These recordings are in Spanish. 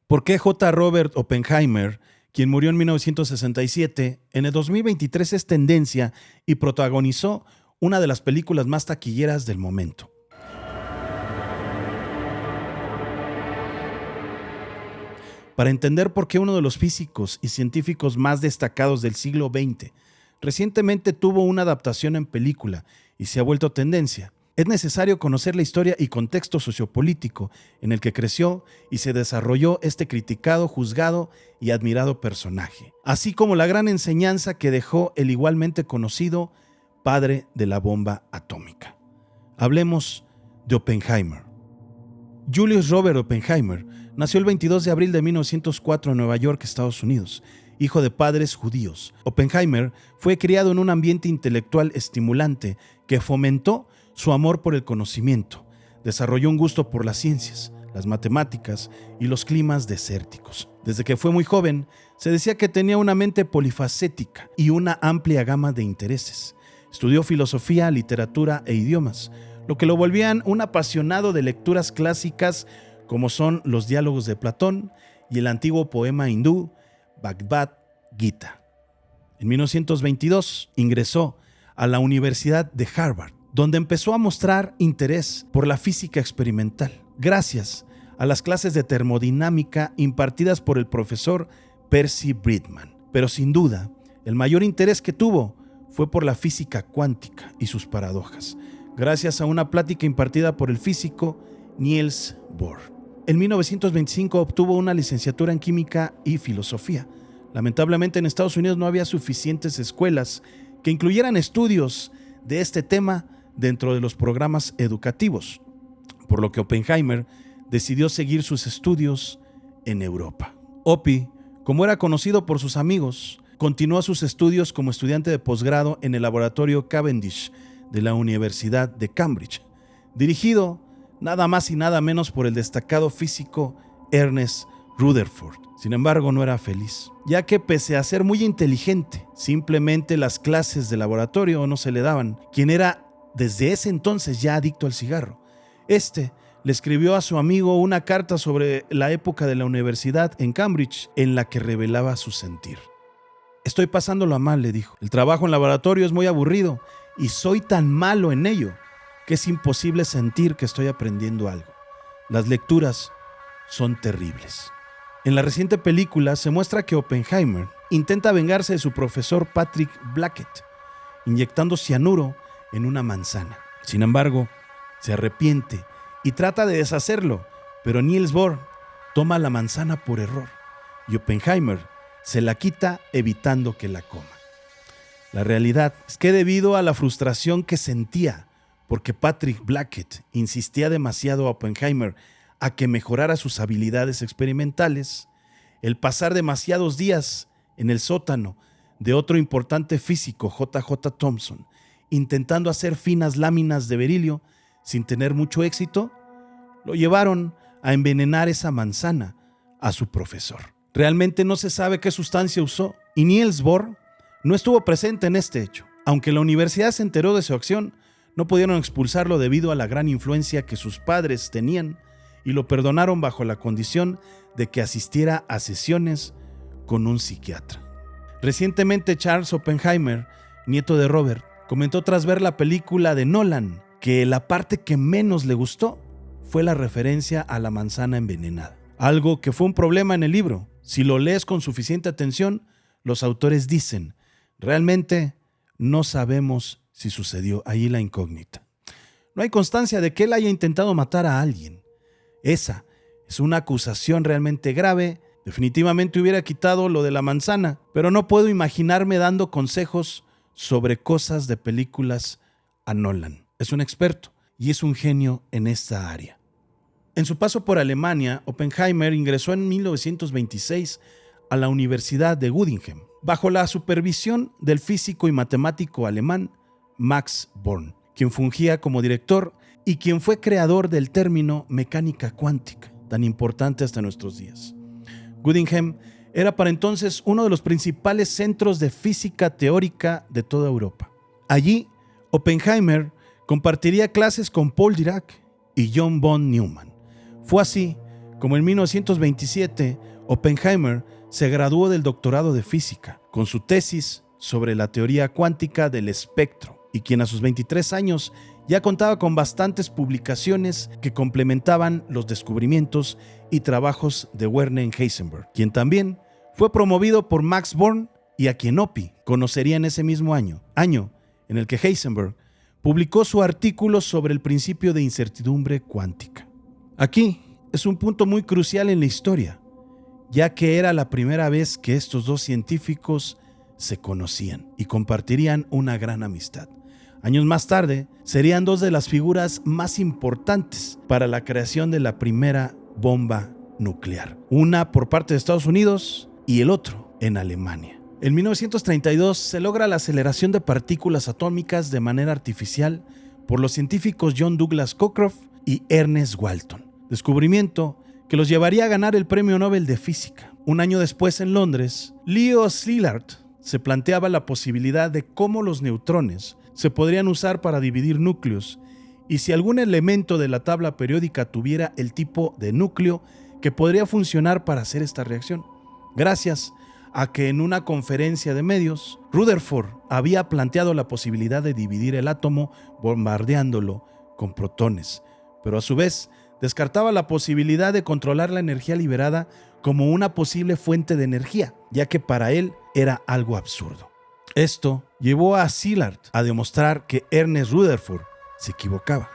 ¿Por qué J. Robert Oppenheimer, quien murió en 1967, en el 2023 es tendencia y protagonizó una de las películas más taquilleras del momento? Para entender por qué uno de los físicos y científicos más destacados del siglo XX recientemente tuvo una adaptación en película y se ha vuelto tendencia, es necesario conocer la historia y contexto sociopolítico en el que creció y se desarrolló este criticado, juzgado y admirado personaje, así como la gran enseñanza que dejó el igualmente conocido padre de la bomba atómica. Hablemos de Oppenheimer. Julius Robert Oppenheimer nació el 22 de abril de 1904 en Nueva York, Estados Unidos, hijo de padres judíos. Oppenheimer fue criado en un ambiente intelectual estimulante que fomentó su amor por el conocimiento. Desarrolló un gusto por las ciencias, las matemáticas y los climas desérticos. Desde que fue muy joven, se decía que tenía una mente polifacética y una amplia gama de intereses. Estudió filosofía, literatura e idiomas, lo que lo volvían un apasionado de lecturas clásicas como son los diálogos de Platón y el antiguo poema hindú Bhagavad Gita. En 1922 ingresó a la Universidad de Harvard, donde empezó a mostrar interés por la física experimental, gracias a las clases de termodinámica impartidas por el profesor Percy Bridgman. Pero sin duda, el mayor interés que tuvo fue por la física cuántica y sus paradojas, gracias a una plática impartida por el físico Niels Bohr. En 1925 obtuvo una licenciatura en química y filosofía. Lamentablemente en Estados Unidos no había suficientes escuelas que incluyeran estudios de este tema dentro de los programas educativos, por lo que Oppenheimer decidió seguir sus estudios en Europa. Oppi, como era conocido por sus amigos, continuó sus estudios como estudiante de posgrado en el laboratorio Cavendish de la Universidad de Cambridge, dirigido nada más y nada menos por el destacado físico Ernest Rutherford. Sin embargo, no era feliz, ya que pese a ser muy inteligente, simplemente las clases de laboratorio no se le daban, quien era desde ese entonces ya adicto al cigarro. Le escribió a su amigo una carta sobre la época de la universidad en Cambridge, en la que revelaba su sentir. Estoy pasándolo a mal, le dijo. El trabajo en laboratorio es muy aburrido y soy tan malo en ello que es imposible sentir que estoy aprendiendo algo. Las lecturas son terribles. En la reciente película se muestra que Oppenheimer intenta vengarse de su profesor Patrick Blackett, inyectando cianuro en una manzana. Sin embargo, se arrepiente y trata de deshacerlo, pero Niels Bohr toma la manzana por error y Oppenheimer se la quita evitando que la coma. La realidad es que debido a la frustración que sentía porque Patrick Blackett insistía demasiado a Oppenheimer a que mejorara sus habilidades experimentales, el pasar demasiados días en el sótano de otro importante físico, J.J. Thomson, intentando hacer finas láminas de berilio sin tener mucho éxito, lo llevaron a envenenar esa manzana a su profesor. Realmente no se sabe qué sustancia usó y Niels Bohr no estuvo presente en este hecho. Aunque la universidad se enteró de su acción, no pudieron expulsarlo debido a la gran influencia que sus padres tenían y lo perdonaron bajo la condición de que asistiera a sesiones con un psiquiatra. Recientemente Charles Oppenheimer, nieto de Robert, comentó tras ver la película de Nolan que la parte que menos le gustó fue la referencia a la manzana envenenada. Algo que fue un problema en el libro. Si lo lees con suficiente atención, los autores dicen, realmente no sabemos si sucedió, ahí la incógnita. No hay constancia de que él haya intentado matar a alguien. Esa es una acusación realmente grave. Definitivamente hubiera quitado lo de la manzana, pero no puedo imaginarme dando consejos sobre cosas de películas a Nolan. Es un experto y es un genio en esta área. En su paso por Alemania, Oppenheimer ingresó en 1926 a la Universidad de Göttingen, bajo la supervisión del físico y matemático alemán Max Born, quien fungía como director y quien fue creador del término mecánica cuántica, tan importante hasta nuestros días. Göttingen era para entonces uno de los principales centros de física teórica de toda Europa. Allí, Oppenheimer compartiría clases con Paul Dirac y John von Neumann. Fue así como en 1927, Oppenheimer se graduó del doctorado de física con su tesis sobre la teoría cuántica del espectro, y quien a sus 23 años ya contaba con bastantes publicaciones que complementaban los descubrimientos y trabajos de Werner Heisenberg, quien también fue promovido por Max Born y a quien Opie conocería en ese mismo año en el que Heisenberg publicó su artículo sobre el principio de incertidumbre cuántica. Aquí es un punto muy crucial en la historia, ya que era la primera vez que estos dos científicos se conocían y compartirían una gran amistad. Años más tarde, serían dos de las figuras más importantes para la creación de la primera bomba nuclear, una por parte de Estados Unidos y el otro en Alemania. En 1932 se logra la aceleración de partículas atómicas de manera artificial por los científicos John Douglas Cockcroft y Ernest Walton, descubrimiento que los llevaría a ganar el Premio Nobel de Física. Un año después, en Londres, Leo Szilard se planteaba la posibilidad de cómo los neutrones se podrían usar para dividir núcleos y si algún elemento de la tabla periódica tuviera el tipo de núcleo que podría funcionar para hacer esta reacción. Gracias a que en una conferencia de medios, Rutherford había planteado la posibilidad de dividir el átomo bombardeándolo con protones, pero a su vez descartaba la posibilidad de controlar la energía liberada como una posible fuente de energía, ya que para él era algo absurdo. Esto llevó a Szilard a demostrar que Ernest Rutherford se equivocaba,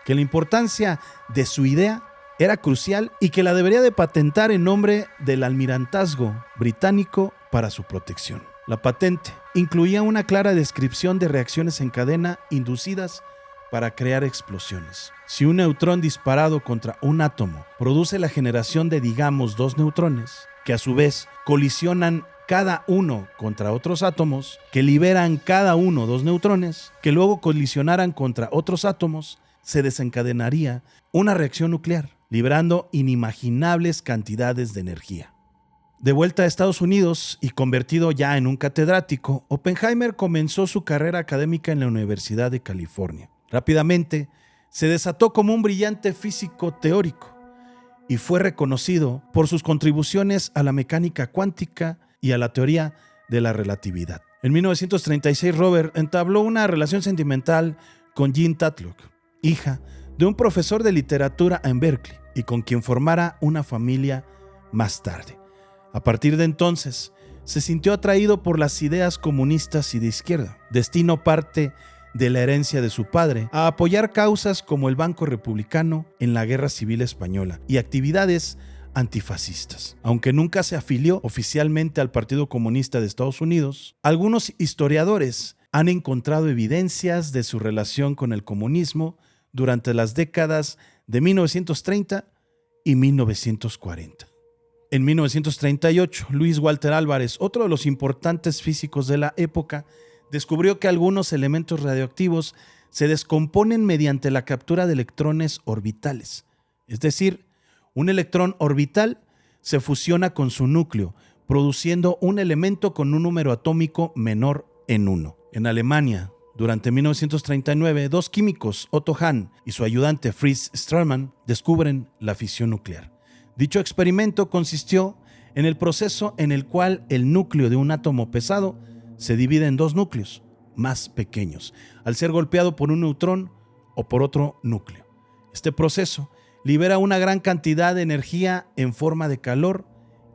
que la importancia de su idea era crucial y que la debería de patentar en nombre del almirantazgo británico para su protección. La patente incluía una clara descripción de reacciones en cadena inducidas para crear explosiones. Si un neutrón disparado contra un átomo produce la generación de, digamos, dos neutrones, que a su vez colisionan cada uno contra otros átomos, que liberan cada uno dos neutrones, que luego colisionaran contra otros átomos, se desencadenaría una reacción nuclear, librando inimaginables cantidades de energía. De vuelta a Estados Unidos y convertido ya en un catedrático, Oppenheimer comenzó su carrera académica en la Universidad de California. Rápidamente se desató como un brillante físico teórico y fue reconocido por sus contribuciones a la mecánica cuántica y a la teoría de la relatividad. En 1936, Robert entabló una relación sentimental con Jean Tatlock, hija de un profesor de literatura en Berkeley y con quien formara una familia más tarde. A partir de entonces, se sintió atraído por las ideas comunistas y de izquierda, destino parte de la herencia de su padre a apoyar causas como el Banco Republicano en la Guerra Civil Española y actividades antifascistas. Aunque nunca se afilió oficialmente al Partido Comunista de Estados Unidos, algunos historiadores han encontrado evidencias de su relación con el comunismo durante las décadas de 1930 y 1940. En 1938, Luis Walter Álvarez, otro de los importantes físicos de la época, descubrió que algunos elementos radioactivos se descomponen mediante la captura de electrones orbitales. Es decir, un electrón orbital se fusiona con su núcleo, produciendo un elemento con un número atómico menor en 1. En Alemania, durante 1939, dos químicos, Otto Hahn y su ayudante Fritz Strassmann, descubren la fisión nuclear. Dicho experimento consistió en el proceso en el cual el núcleo de un átomo pesado se divide en dos núcleos más pequeños, al ser golpeado por un neutrón o por otro núcleo. Este proceso libera una gran cantidad de energía en forma de calor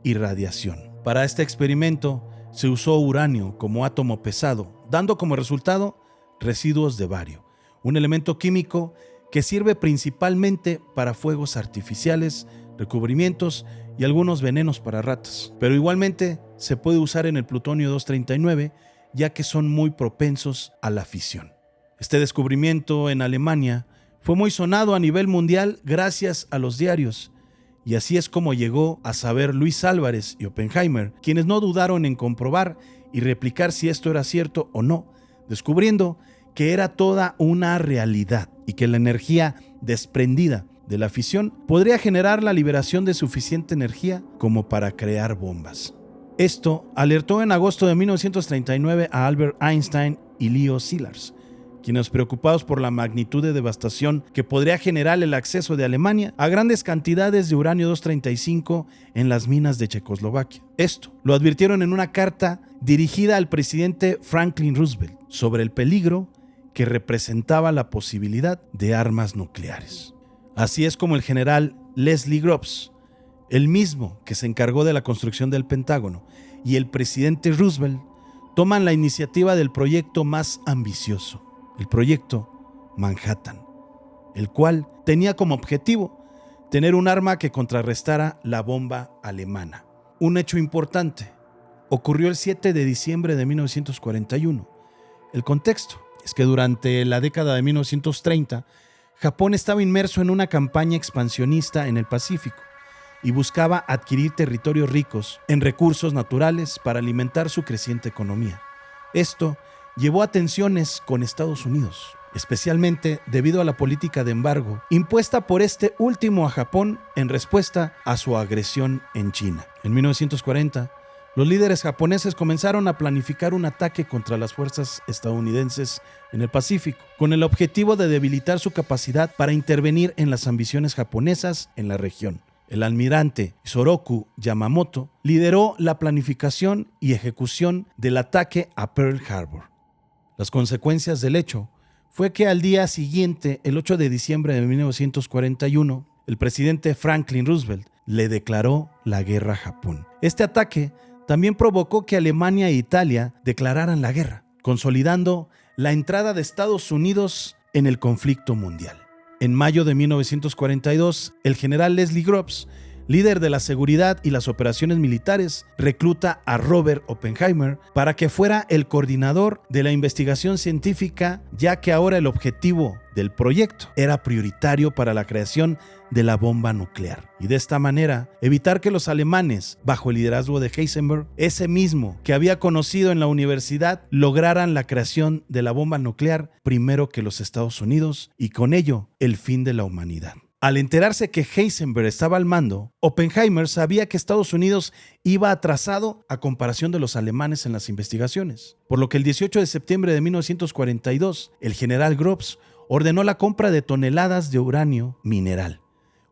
y radiación. Para este experimento se usó uranio como átomo pesado, dando como resultado residuos de bario, un elemento químico que sirve principalmente para fuegos artificiales, recubrimientos y algunos venenos para ratas. Pero igualmente se puede usar en el plutonio 239, ya que son muy propensos a la fisión. Este descubrimiento en Alemania fue muy sonado a nivel mundial gracias a los diarios, y así es como llegó a saber Luis Álvarez y Oppenheimer, quienes no dudaron en comprobar y replicar si esto era cierto o no, descubriendo que era toda una realidad y que la energía desprendida de la fisión podría generar la liberación de suficiente energía como para crear bombas. Esto alertó en agosto de 1939 a Albert Einstein y Leo Szilard, quienes, preocupados por la magnitud de devastación que podría generar el acceso de Alemania a grandes cantidades de uranio 235 en las minas de Checoslovaquia. Esto lo advirtieron en una carta dirigida al presidente Franklin Roosevelt sobre el peligro que representaba la posibilidad de armas nucleares. Así es como el general Leslie Groves, el mismo que se encargó de la construcción del Pentágono, y el presidente Roosevelt toman la iniciativa del proyecto más ambicioso, el proyecto Manhattan, el cual tenía como objetivo tener un arma que contrarrestara la bomba alemana. Un hecho importante ocurrió el 7 de diciembre de 1941. El contexto es que durante la década de 1930, Japón estaba inmerso en una campaña expansionista en el Pacífico y buscaba adquirir territorios ricos en recursos naturales para alimentar su creciente economía. Esto llevó a tensiones con Estados Unidos, especialmente debido a la política de embargo impuesta por este último a Japón en respuesta a su agresión en China. En 1940, los líderes japoneses comenzaron a planificar un ataque contra las fuerzas estadounidenses en el Pacífico, con el objetivo de debilitar su capacidad para intervenir en las ambiciones japonesas en la región. El almirante Isoroku Yamamoto lideró la planificación y ejecución del ataque a Pearl Harbor. Las consecuencias del hecho fue que al día siguiente, el 8 de diciembre de 1941, el presidente Franklin Roosevelt le declaró la guerra a Japón. Este ataque también provocó que Alemania e Italia declararan la guerra, consolidando la entrada de Estados Unidos en el conflicto mundial. En mayo de 1942, el general Leslie Groves, líder de la seguridad y las operaciones militares, recluta a Robert Oppenheimer para que fuera el coordinador de la investigación científica, ya que ahora el objetivo del proyecto era prioritario para la creación de la bomba nuclear. Y de esta manera, evitar que los alemanes, bajo el liderazgo de Heisenberg, ese mismo que había conocido en la universidad, lograran la creación de la bomba nuclear primero que los Estados Unidos y con ello el fin de la humanidad. Al enterarse que Heisenberg estaba al mando, Oppenheimer sabía que Estados Unidos iba atrasado a comparación de los alemanes en las investigaciones, por lo que el 18 de septiembre de 1942, el general Groves ordenó la compra de toneladas de uranio mineral.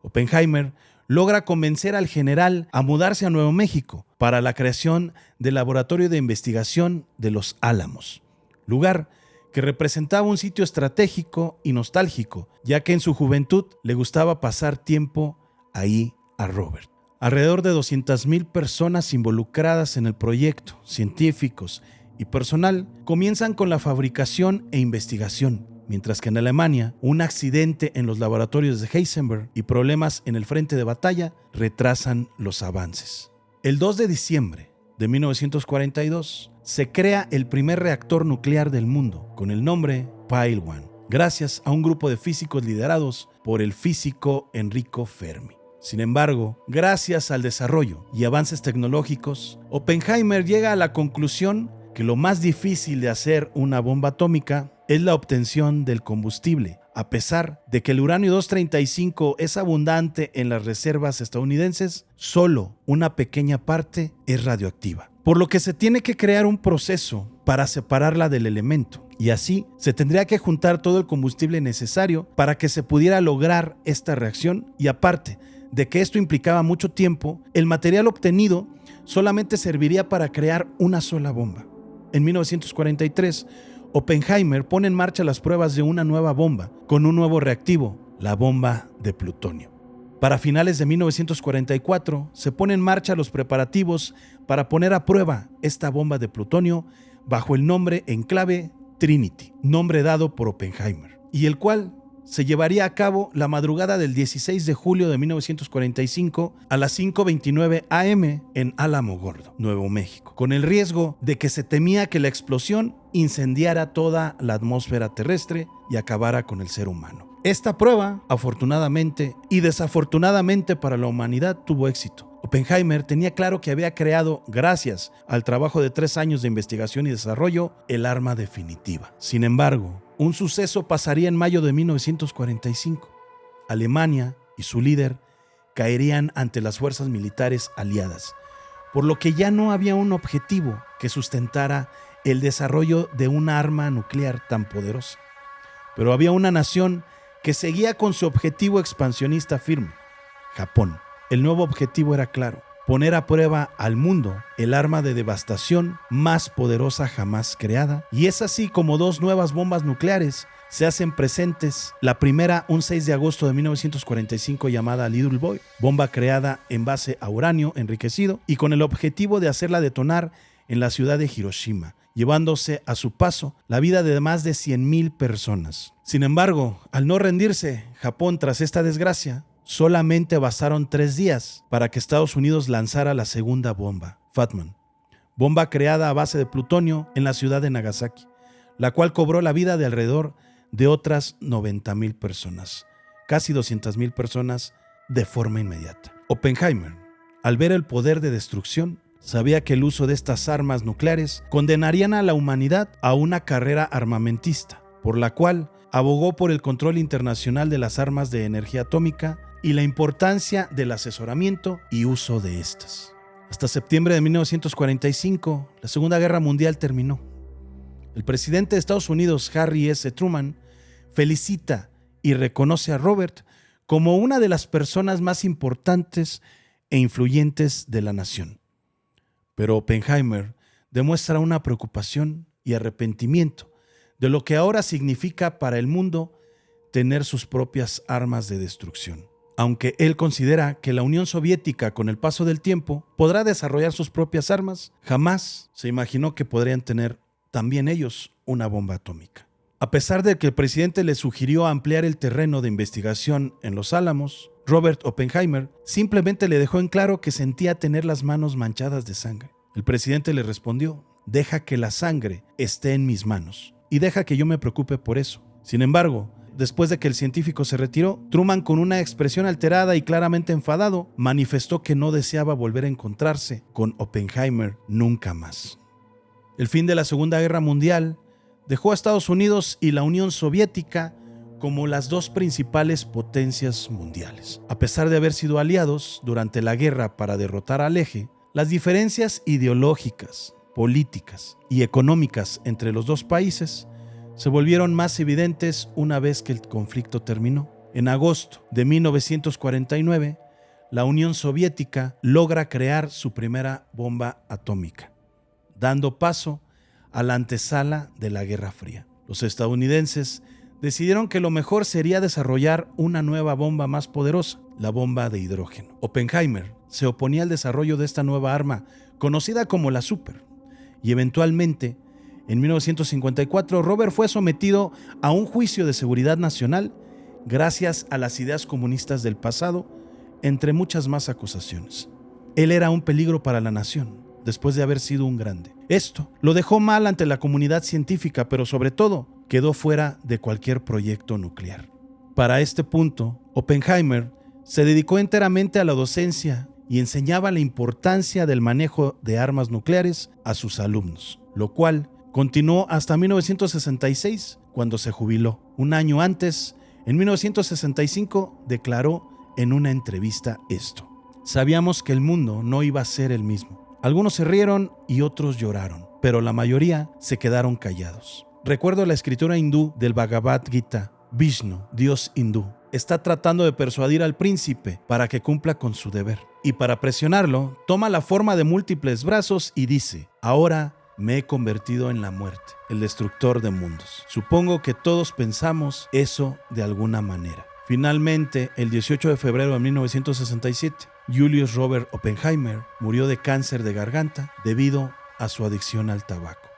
Oppenheimer logra convencer al general a mudarse a Nuevo México para la creación del Laboratorio de Investigación de Los Álamos, lugar que representaba un sitio estratégico y nostálgico, ya que en su juventud le gustaba pasar tiempo ahí a Robert. Alrededor de 200,000 personas involucradas en el proyecto, científicos y personal, comienzan con la fabricación e investigación, mientras que en Alemania, un accidente en los laboratorios de Heisenberg y problemas en el frente de batalla retrasan los avances. El 2 de diciembre de 1942, se crea el primer reactor nuclear del mundo, con el nombre Pile 1, gracias a un grupo de físicos liderados por el físico Enrico Fermi. Sin embargo, gracias al desarrollo y avances tecnológicos, Oppenheimer llega a la conclusión que lo más difícil de hacer una bomba atómica es la obtención del combustible, a pesar de que el uranio 235 es abundante en las reservas estadounidenses, solo una pequeña parte es radioactiva. Por lo que se tiene que crear un proceso para separarla del elemento, y así se tendría que juntar todo el combustible necesario para que se pudiera lograr esta reacción, y aparte de que esto implicaba mucho tiempo, el material obtenido solamente serviría para crear una sola bomba. En 1943, Oppenheimer pone en marcha las pruebas de una nueva bomba con un nuevo reactivo, la bomba de plutonio. Para finales de 1944 se ponen en marcha los preparativos para poner a prueba esta bomba de plutonio bajo el nombre en clave Trinity, nombre dado por Oppenheimer, y el cual se llevaría a cabo la madrugada del 16 de julio de 1945 a las 5:29 a.m. en Alamogordo, Nuevo México, con el riesgo de que se temía que la explosión incendiara toda la atmósfera terrestre y acabara con el ser humano. Esta prueba, afortunadamente y desafortunadamente para la humanidad, tuvo éxito. Oppenheimer tenía claro que había creado, gracias al trabajo de 3 años de investigación y desarrollo, el arma definitiva. Sin embargo, un suceso pasaría en mayo de 1945. Alemania y su líder caerían ante las fuerzas militares aliadas, por lo que ya no había un objetivo que sustentara el desarrollo de una arma nuclear tan poderosa. Pero había una nación que seguía con su objetivo expansionista firme: Japón. El nuevo objetivo era claro: poner a prueba al mundo el arma de devastación más poderosa jamás creada. Y es así como dos nuevas bombas nucleares se hacen presentes. La primera, un 6 de agosto de 1945, llamada Little Boy, bomba creada en base a uranio enriquecido y con el objetivo de hacerla detonar en la ciudad de Hiroshima, llevándose a su paso la vida de más de 100,000 personas. Sin embargo, al no rendirse Japón tras esta desgracia, solamente bastaron 3 días para que Estados Unidos lanzara la segunda bomba, Fat Man, bomba creada a base de plutonio en la ciudad de Nagasaki, la cual cobró la vida de alrededor de otras 90,000 personas, casi 200,000 personas de forma inmediata. Oppenheimer, al ver el poder de destrucción, sabía que el uso de estas armas nucleares condenarían a la humanidad a una carrera armamentista, por la cual abogó por el control internacional de las armas de energía atómica y la importancia del asesoramiento y uso de estas. Hasta septiembre de 1945, la Segunda Guerra Mundial terminó. El presidente de Estados Unidos, Harry S. Truman, felicita y reconoce a Robert como una de las personas más importantes e influyentes de la nación. Pero Oppenheimer demuestra una preocupación y arrepentimiento de lo que ahora significa para el mundo tener sus propias armas de destrucción. Aunque él considera que la Unión Soviética, con el paso del tiempo, podrá desarrollar sus propias armas, jamás se imaginó que podrían tener también ellos una bomba atómica. A pesar de que el presidente le sugirió ampliar el terreno de investigación en Los Álamos, Robert Oppenheimer simplemente le dejó en claro que sentía tener las manos manchadas de sangre. El presidente le respondió: deja que la sangre esté en mis manos y deja que yo me preocupe por eso. Sin embargo, después de que el científico se retiró, Truman, con una expresión alterada y claramente enfadado, manifestó que no deseaba volver a encontrarse con Oppenheimer nunca más. El fin de la Segunda Guerra Mundial dejó a Estados Unidos y la Unión Soviética como las dos principales potencias mundiales. A pesar de haber sido aliados durante la guerra para derrotar al Eje, las diferencias ideológicas, políticas y económicas entre los dos países se volvieron más evidentes una vez que el conflicto terminó. En agosto de 1949, la Unión Soviética logra crear su primera bomba atómica, dando paso a la antesala de la Guerra Fría. Los estadounidenses decidieron que lo mejor sería desarrollar una nueva bomba más poderosa, la bomba de hidrógeno. Oppenheimer se oponía al desarrollo de esta nueva arma, conocida como la Super, y eventualmente, en 1954, Robert fue sometido a un juicio de seguridad nacional gracias a las ideas comunistas del pasado, entre muchas más acusaciones. Él era un peligro para la nación, después de haber sido un grande. Esto lo dejó mal ante la comunidad científica, pero sobre todo quedó fuera de cualquier proyecto nuclear. Para este punto, Oppenheimer se dedicó enteramente a la docencia y enseñaba la importancia del manejo de armas nucleares a sus alumnos, lo cual continuó hasta 1966, cuando se jubiló. Un año antes, en 1965, declaró en una entrevista esto: sabíamos que el mundo no iba a ser el mismo. Algunos se rieron y otros lloraron, pero la mayoría se quedaron callados. Recuerdo la escritura hindú del Bhagavad Gita. Vishnu, Dios hindú, está tratando de persuadir al príncipe para que cumpla con su deber. Y para presionarlo, toma la forma de múltiples brazos y dice: ahora me he convertido en la muerte, el destructor de mundos. Supongo que todos pensamos eso de alguna manera. Finalmente, el 18 de febrero de 1967, Julius Robert Oppenheimer murió de cáncer de garganta debido a su adicción al tabaco.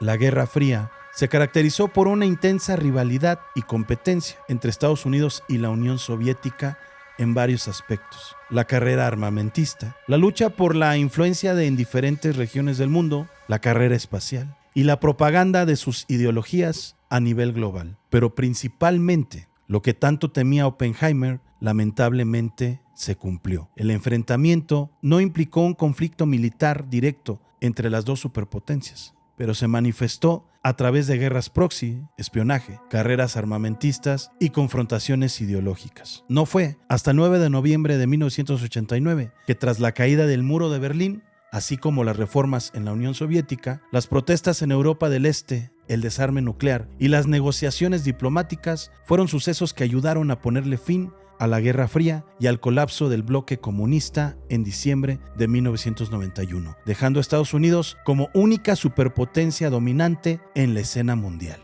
La Guerra Fría se caracterizó por una intensa rivalidad y competencia entre Estados Unidos y la Unión Soviética en varios aspectos: la carrera armamentista, la lucha por la influencia en diferentes regiones del mundo, la carrera espacial y la propaganda de sus ideologías a nivel global. Pero principalmente, lo que tanto temía Oppenheimer, lamentablemente se cumplió. El enfrentamiento no implicó un conflicto militar directo entre las dos superpotencias, pero se manifestó a través de guerras proxy, espionaje, carreras armamentistas y confrontaciones ideológicas. No fue hasta el 9 de noviembre de 1989 que, tras la caída del muro de Berlín, así como las reformas en la Unión Soviética, las protestas en Europa del Este el desarme nuclear y las negociaciones diplomáticas fueron sucesos que ayudaron a ponerle fin a la Guerra Fría y al colapso del bloque comunista en diciembre de 1991, dejando a Estados Unidos como única superpotencia dominante en la escena mundial.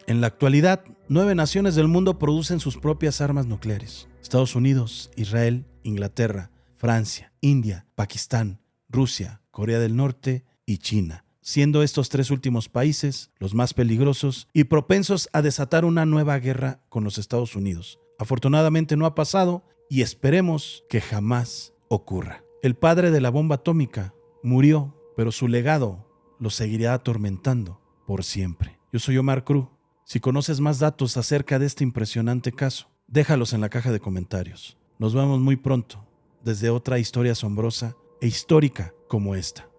En la actualidad, 9 naciones del mundo producen sus propias armas nucleares: Estados Unidos, Israel, Inglaterra, Francia, India, Pakistán, Rusia, Corea del Norte y China, siendo estos 3 últimos países los más peligrosos y propensos a desatar una nueva guerra con los Estados Unidos. Afortunadamente no ha pasado y esperemos que jamás ocurra. El padre de la bomba atómica murió, pero su legado lo seguirá atormentando por siempre. Yo soy Omar Cruz. Si conoces más datos acerca de este impresionante caso, déjalos en la caja de comentarios. Nos vemos muy pronto desde otra historia asombrosa e histórica como esta.